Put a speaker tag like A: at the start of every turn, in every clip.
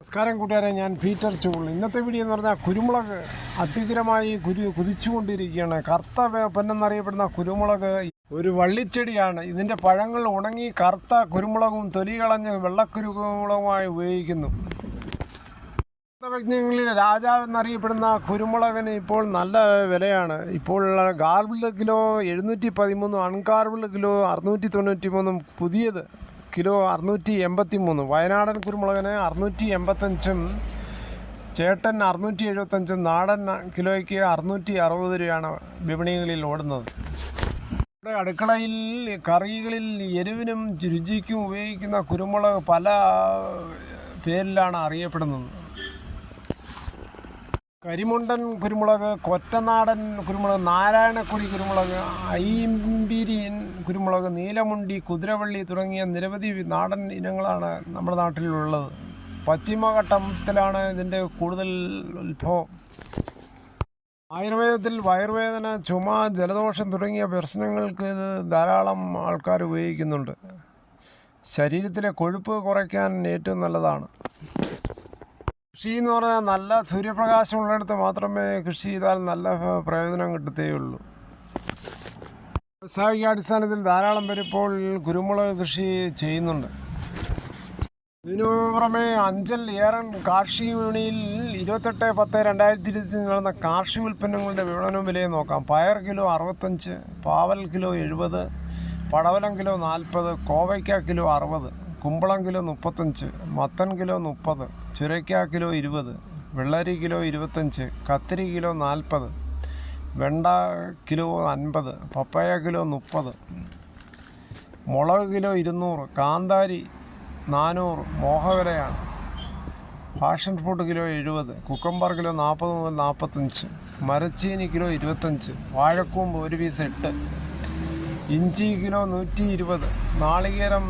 A: നമസ്കാരം കൂട്ടുകാരെ, ഞാൻ പീറ്റർ ചൂൾ. ഇന്നത്തെ വീഡിയോ എന്ന് പറഞ്ഞാൽ കുരുമുളക് അതിഭീകരമായി കുതിച്ചുകൊണ്ടിരിക്കുകയാണ്. കറുത്ത പൊന്നെന്നറിയപ്പെടുന്ന കുരുമുളക് ഒരു വള്ളിച്ചെടിയാണ്. ഇതിൻ്റെ പഴങ്ങൾ ഉണങ്ങി കറുത്ത കുരുമുളകും തൊലി കളഞ്ഞ് വെള്ളക്കുരുമുളകുമായി ഉപയോഗിക്കുന്നു. വിജ്ഞങ്ങളിൽ രാജാവ് എന്നറിയപ്പെടുന്ന കുരുമുളകിന് ഇപ്പോൾ നല്ല വിലയാണ്. ഇപ്പോൾ ഗാർബിൾഡ് കിലോ 713, അൺഗാർബിൾഡ് കിലോ 693, പുതിയത് കിലോ 683. വയനാടൻ കുരുമുളകിന് 685, ചേട്ടൻ 675, നാടൻ കിലോയ്ക്ക് 660 രൂപയാണ് വിപണികളിൽ ഓടുന്നത്. ഇവിടെ അടുക്കളയിൽ കറികളിൽ എരിവിനും രുചിക്കും ഉപയോഗിക്കുന്ന കുരുമുളക് പല പേരിലാണ് അറിയപ്പെടുന്നത്. കരിമുണ്ടൻ കുരുമുളക്, കൊറ്റനാടൻ കുരുമുളക്, നാരായണക്കുടി കുരുമുളക്, ഐമ്പീരിയൻ കുരുമുളക്, നീലമുണ്ടി, കുതിരവള്ളി തുടങ്ങിയ നിരവധി നാടൻ ഇനങ്ങളാണ് നമ്മുടെ നാട്ടിലുള്ളത്. പശ്ചിമഘട്ടത്തിലാണ് ഇതിൻ്റെ കൂടുതൽ ഉത്ഭവം. ആയുർവേദത്തിൽ വയറുവേദന, ചുമ, ജലദോഷം തുടങ്ങിയ പ്രശ്നങ്ങൾക്ക് ഇത് ധാരാളം ആൾക്കാർ ഉപയോഗിക്കുന്നുണ്ട്. ശരീരത്തിലെ കൊഴുപ്പ് കുറയ്ക്കാൻ ഏറ്റവും നല്ലതാണ്. കൃഷി എന്ന് പറഞ്ഞാൽ നല്ല സൂര്യപ്രകാശമുള്ളിടത്ത് മാത്രമേ കൃഷി ചെയ്താൽ നല്ല പ്രയോജനം കിട്ടത്തേയുള്ളൂ. വ്യാവസായിക അടിസ്ഥാനത്തിൽ ധാരാളം പേര് ഇപ്പോൾ കുരുമുളക് കൃഷി ചെയ്യുന്നുണ്ട്. ഇതിനു പുറമെ അഞ്ചൽ ഏറൻ കാർഷിക വിപണിയിൽ 28/10/2020 നടന്ന കാർഷിക ഉൽപ്പന്നങ്ങളുടെ വിപണന വിലയെ നോക്കാം. പയർ കിലോ 65, പാവൽ കിലോ 70, പടവലം കിലോ 40, കോവയ്ക്ക കിലോ 60, കുമ്പളം കിലോ 35, മത്തൻ കിലോ 30, ചുരയ്ക്ക കിലോ 20, വെള്ളരി കിലോ 25, കത്തിരി കിലോ 40, വെണ്ട കിലോ 50, പപ്പായ കിലോ 30, മുളക് കിലോ 200, കാന്താരി 400 മോഹവിലയാണ്. Passion fruit kilo 70, cucumber kilo 40 മുതൽ 45, മരച്ചീനി കിലോ 25, വാഴക്കൂമ്പ് ഒരു പീസ് 8, ഇഞ്ചി കിലോ 120, നാളികേരം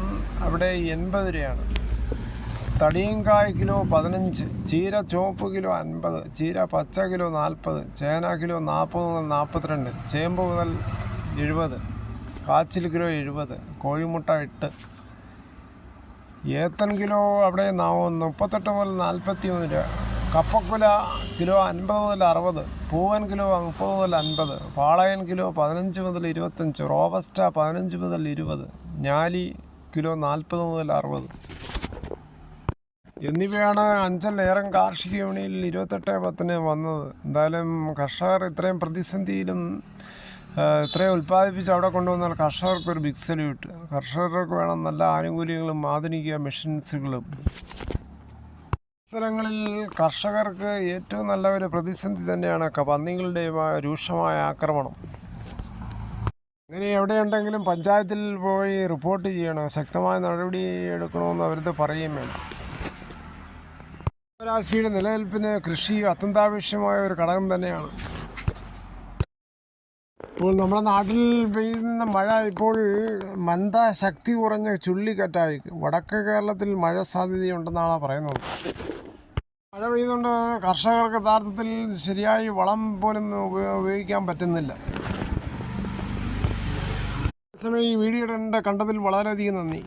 A: അവിടെ 80 രൂപയാണ്. തടിയങ്കായ് കിലോ 15, ചീര ചുവപ്പ് കിലോ 50, ചീര പച്ച കിലോ 40, ചേന കിലോ 40 മുതൽ 42, ചേമ്പ് മുതൽ 70, കാച്ചിൽ കിലോ 70, കോഴിമുട്ട 8, ഏത്തൻ കിലോ അവിടെ 38 മുതൽ 43 രൂപ, കപ്പക്കുല കിലോ 50 മുതൽ 60, പൂവൻ കിലോ 30 മുതൽ 50, പാളയൻ കിലോ 15 മുതൽ 25, റോബസ്റ്റ 15 മുതൽ 20, ഞാലി കിലോ 40 മുതൽ 60 എന്നിവയാണ് അഞ്ചൽ ഏറൻ കാർഷിക വിപണിയിൽ 28/10 വന്നത്. എന്തായാലും കർഷകർ ഇത്രയും പ്രതിസന്ധിയിലും ഇത്രയും ഉൽപ്പാദിപ്പിച്ച് അവിടെ കൊണ്ടുവന്നാൽ കർഷകർക്കൊരു ബിഗ് സല്യൂട്ട്. കർഷകർക്ക് വേണം നല്ല ആനുകൂല്യങ്ങളും ആധുനിക മെഷീൻസുകളും. സ്ഥലങ്ങളിൽ കർഷകർക്ക് ഏറ്റവും നല്ല ഒരു പ്രതിസന്ധി തന്നെയാണ് പന്നികളുടെ രൂക്ഷമായ ആക്രമണം. ഇങ്ങനെ എവിടെയുണ്ടെങ്കിലും പഞ്ചായത്തിൽ പോയി റിപ്പോർട്ട് ചെയ്യണം. ശക്തമായ നടപടി എടുക്കണമെന്ന് അവരത് പറയുകയും വേണം. രാശിയുടെ നിലനിൽപ്പിന് കൃഷി അത്യന്താപേക്ഷിതമായ ഒരു ഘടകം തന്നെയാണ്. ഇപ്പോൾ നമ്മുടെ നാട്ടിൽ പെയ്യുന്ന മഴ ഇപ്പോൾ ശക്തി കുറഞ്ഞ ചുഴലിക്കാറ്റായി. വടക്ക് കേരളത്തിൽ മഴ സാധ്യതയുണ്ടെന്നാണ് പറയുന്നത്. മഴ പെയ്തുകൊണ്ട് കർഷകർക്ക് യഥാർത്ഥത്തിൽ ശരിയായി വളം പോലും ഉപയോഗിക്കാൻ പറ്റുന്നില്ല. അതേസമയം ഈ വീഡിയോ കണ്ടതിൽ വളരെയധികം നന്ദി.